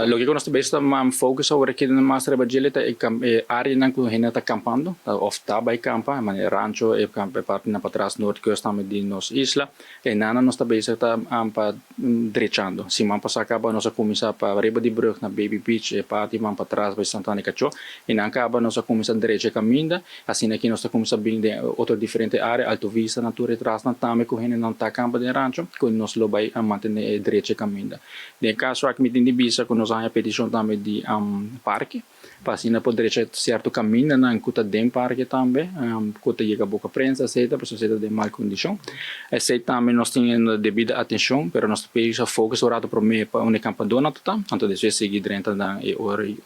Lo que nós estamos focus agora aqui na master bagilita é área na que a está campando, of tá campa, mas rancho é parte na para trás norte que estamos de nos isla, e nana nós também está para drechando. Se man passa acaba nós começar para riba de brug na Baby Beach e parte man para trás para Santana Cacho, e na acaba nós começar derecha caminda, assim aqui nós começar bem de outra diferente área, Alto Vista, natura trás na tame que a não tá campa de rancho, que nós lo vai manter derecha caminda. De caso aqui me tem visa que nós a petição também de parque, para assim poder certo caminho na encuta de parque também, encuta chega boca prensa, aceita, para sociedade de mal condição. Aceita também nós temos devida atenção, pero nós país foco orado para mim para uma campadona total, então deve seguir dentro da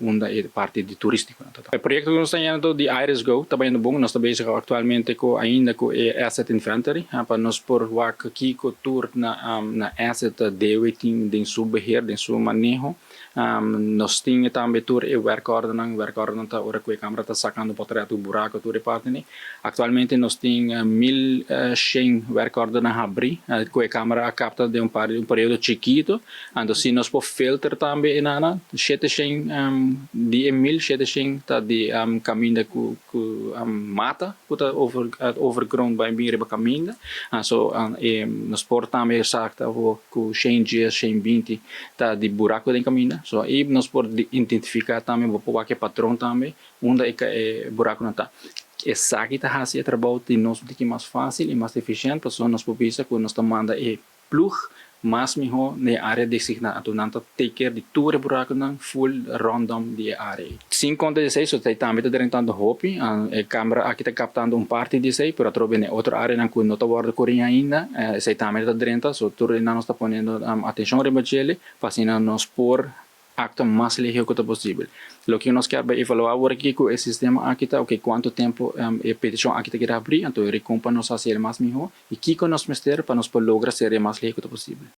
onda e parte de turístico. O projeto que nós temos de Iris Go, também é bom, nós também atualmente com ainda com asset inventory, para nós por aqui com tour na asset DOW team de subbeheer, de seu manejo. Nós tínhamos também tour e werkordening tá ora que a câmera está sacando portreto do buraco tour parte nem. Atualmente nós tínhamos 1100 werkordening abrir, que a câmera capta de período chiquito, então se nós por filter também nana 700 de 1700 tá de caminho que mata, que tá overgrown by mir ba caminho, so nós por também sacta que 100 dias 120 tá de buraco de caminho. So, aí nós podemos identificar também o patrão também, onde é buraco não está. Essa aqui está assim, trabalho de nós é mais fácil e mais eficiente, porque nós podemos que nós manda plug mais melhor na área designada, então não take care de todo o buraco não full random de área. Sem conta disso, você também está drentando hobby, a câmera aqui está captando parte disso, mas também outra área não que não está guardando corrente ainda, você também está drentando, so tudo não está ponendo atenção rebachele, para assim nós por acto mais ligero que possível. O que nós queremos evaluar agora aqui com o sistema aqui está, ok, quanto tempo a petição aqui está que abrir, então recompa nós fazer mais melhor e que nós mestre para nós lograr ser mais ligero que possível.